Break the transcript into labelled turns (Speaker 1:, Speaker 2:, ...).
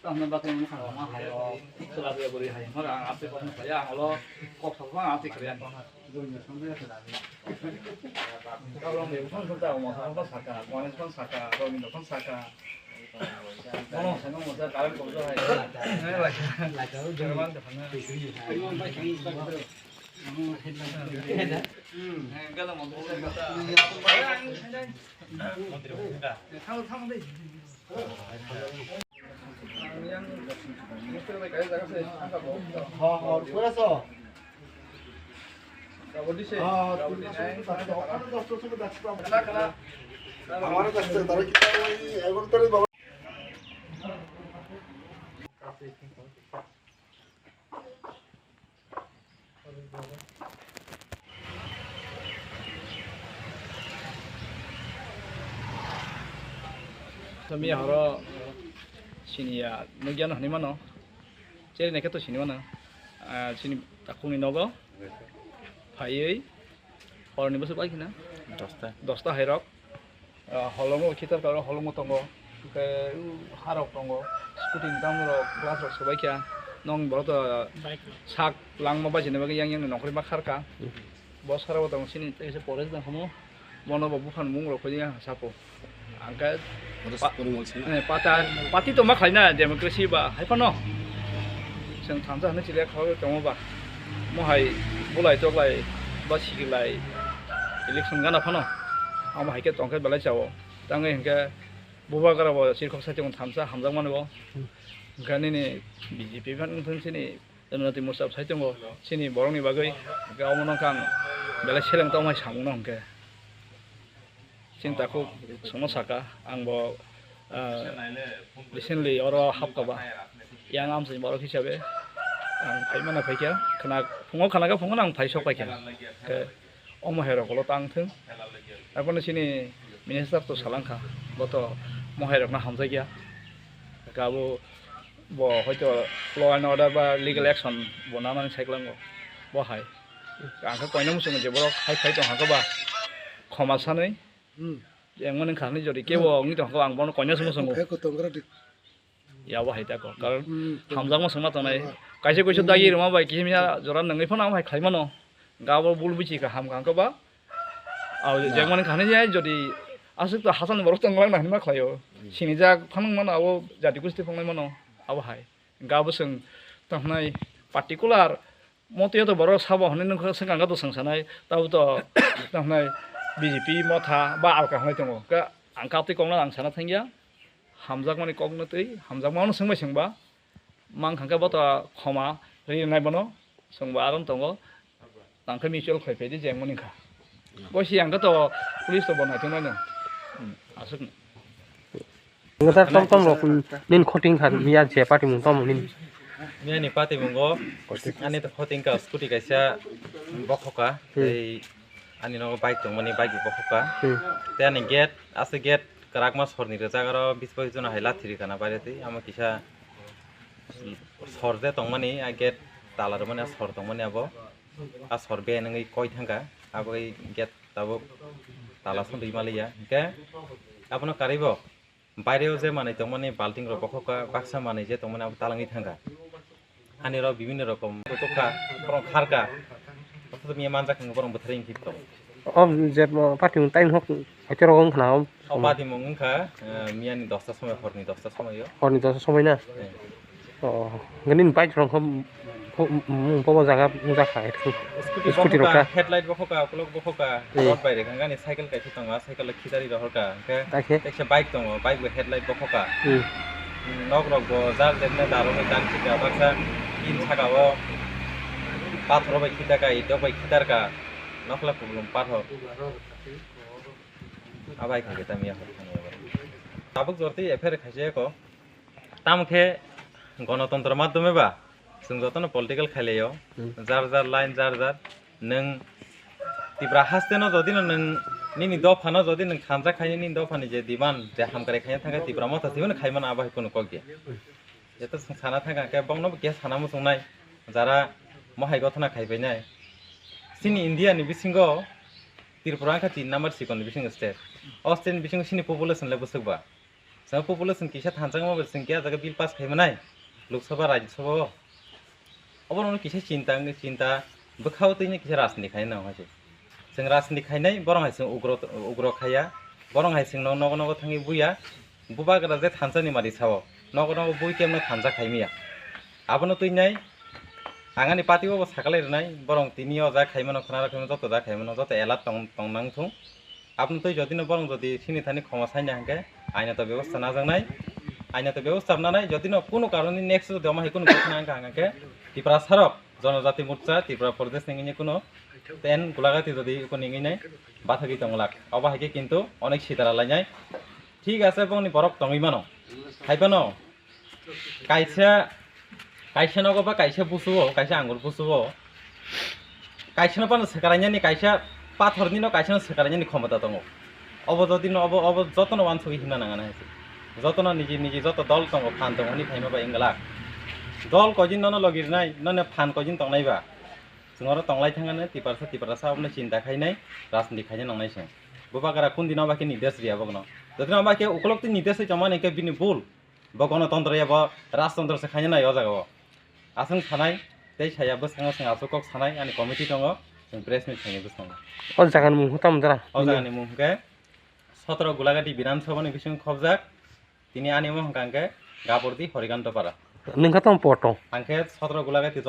Speaker 1: Tama ba kayo mga hayo? Sila ko buri hayo. Mara ang ate ko na kaya ang kok sa mga ate kaya. Kalau may kung sa mo sa ko saka, kung ano saka, kung ano saka. Ano sa mo sa karon ko sa hayo. La ka Jerman da fana. Kalau mo sa kata. Kalau thang đây.
Speaker 2: 보였어. আমার কাছে তারা কি এখন তো বাবা
Speaker 1: Kami haro sini ya nagyan hani mano ceri nek to sini mana sini takuni nogo phaiei horni bosu pai kina 10 hairok holomo khitar karo holomo tongo ke harok tongo scooty damro class rok sabai kya nong boro to sak langma ba jine ba yang nokri ba kharka bos khara tong sini te pore da homo mono ba bufan mung ro khoya sapo angka pati to ma khaina democracy ba haipano जों थामजा होनो चिले खाव दङबा महै बुलाय तगलाय बा सिगिलाय election गाना फानो आम हाइके तंखे बलाय जावो तांगे हंके बुबा गराबो सिरखक साइते थामजा हामजां मानबो गानिनि बीजेपी फान थनसिनि जनति मोसाब साइते मो सिनि बरंनि बागै गावमनो कां बलाय सेलें तमाय सामुनो हंके जों ताखौ समसाका आंबो recently oro hapkaba yang amsai borok hisabe ang phai mana phai kya khana phungo khana ga phungo ang phai sok pai kya ke omo hero kolo tang thung apone sini minister to salangkha boto moherok na hamjai kya gabo bo hoito law and order ba legal action bona man saiklango bo hai ang ka koina musung je borok hai phai to haka ba khoma sanai yang mana khani jodi kebo ngi to ang bono koina sung ya wah itu kok kalau hamzang mah sama tanai kaisa kaisa dagi rumah baik kimia joran nengai pun am hai khai mano gawo bul bici ka ham kang ba au jang mana khani jai jodi asuk to hasan borok tanglang na ma khlayo sini jak phanang mano au jati kusti phangnai mano au hai gawo sung tangnai particular motiyo to borok sabo hone nang sing kang to sangsanai tau to tangnai BJP motha ba al ka hnai tongo ka angkati kongna ang sana thangya hamjak mani kogno tei hamjak mano singbai singba mang khangka bota khoma ri nai bono singba aron tongo tangkha mutual khoi pedi jeng mani kha bo siang ka to police to bonai thonai no asuk
Speaker 3: ngata tom tom rok nin khoting khan miya che party mung tom nin
Speaker 4: miya ni party mungo ani to khoting ka scooty kaisa bokhoka ei ani no bike tong mani bike bokhoka te ani gate ase gate karak mas horni re jagaro 20-25 jon haila thiri kana baireti ama kisa sorde tongmani a gate talar mani sor tongmani abo a sorbe nangai koi thanga abo ei gate tabo tala son rimaliya ke apno karibo baireo je mani tongmani balting ro bokhoka baksa mani je tongmani abo talangi thanga ani ro bibhinno rokom toka borong kharka অথচ মিয়া মানজা খাঙ্গ বরং বথরে ইংকিপ তো
Speaker 3: যে party time হক হয়তো রকম খানাও
Speaker 4: party মংখা মিয়ানি 10টা সময় হরনি 10টা সময়
Speaker 3: হরনি 10টা সময় না ও গনিন বাইক রকম পবা জায়গা মুজা খায়
Speaker 4: স্কুটি রকা হেডলাইট বখকা কলক বখকা রড বাইরে গানি সাইকেল কাইছি তঙ্গা সাইকেল খিদারি রহরকা কে একটা বাইক তঙ্গ বাইক হেডলাইট বখকা নক রক জাল দেনে দারনে গান ছিকা বাক্সা ইন ছাকাও পাথর বাই খিতাকা ইটো বাই খিতারকা নকলা প্রবলেম পাথর আবাই খাগে তামিয়া হরখানি এবার তাবুক জরতি এফের খাইছে কো তামখে গণতন্ত্র মাধ্যমে বা जों যতন পলিটিক্যাল খেলেও যার যার লাইন যার যার নং তিব্রা হাসতেনো যদি নং নিনি দফানো যদি নং খানজা খাইনি নিনি দফানি যে দিমান যে হামকারে খাইয়া থাকা তিব্রা মত দিবন খাইমান আবাই কোন কগে এত সানা থাকা কে বংনো কে সানা মুসংনাই যারা মহাই গঠনা খাইবাই নাই সিনি ইন্ডিয়া नि बिसिंगो त्रिपुरा का 3 number सिकन बिसिंग state Austrian bising sini population le busukba sa population kisa thanjang ma bising kya jaga bill pass khaimanai Lok Sabha Rajya Sabha obor ono kisa cinta bkhao tini kisa rasni khaina hase sing rasni khainai borong haising ugro khaya borong haising nogo thangi buya buba gara je thanjani mari sawo nogo bui kemno thanja khaimiya abono tuinai angani patibo bo sakalai rnai borong tinio ja khaimano khana rakhimo joto ja khaimano joto ela tongnang thung আপনি তো যদি না বরং যদি সিনি Thani ক্ষমা চাই না হাঙ্কে আইনা তো ব্যবস্থা না জানাই আইনা তো ব্যবস্থা না নাই যদি না কোনো কারণে নেক্সট যদি আমার কোনো ঘটনা হাঙ্কে হাঙ্কে ত্রিপুরা সড়ক জনজাতি মোর্চা ত্রিপুরা প্রদেশ নিঙিনে কোনো তেন গোলাঘাটি যদি কোনো নিঙিনে বাথাকি তংলাক অবাহাইকে কিন্তু অনেক সিতারা লাইনাই ঠিক আছে এবং বরফ তঙিমানো খাইবানো কাইসা নগবা কাইসা বুসুও কাইসা আঙ্গুর বুসুও কাইসা পানো সেকারাইনি কাইসা পাথরনি ন কাইসা সেকারাইনি ক্ষমতা দङ অবজদি ন অব যতন ওয়ান সই হিনা নাঙা নাইছে যতন নিজি যত দল দङ ফান দङ নি ফাইমাবা ইংলা দল কজিন ন লগিরনাই ন ফান কজিন তংনাইবা जोंरो तंगलाई थांगाने तिपारसा अपने चिंता खाइनाय राजनीति खाइनाय नंनायसे बुबागारा कुन दिनाव बाकी निर्देश दिया बगनो जदिनाव बाकी उपलब्धि निर्देश जमाने के बिनि भूल ब गणतंत्र या ब राजतंत्र से खाइनाय नाय जागाव आसं थानाय तै सायाबो सांगा सांगा आसुकक थानाय आनि कमिटि दङ जों प्रेस मिट थांनिबो सांगा
Speaker 3: अ जागानि मुंखौ ताम जरा
Speaker 4: अ जागानि मुंखौ 17 गोलाघाटी विधानसभानि बिसिं खबजाक तिनि आनि मुंखौ गाबरदि हरिकान्त पारा
Speaker 3: नोंखा ताम पटो
Speaker 4: आंखे 17 गोलाघाटी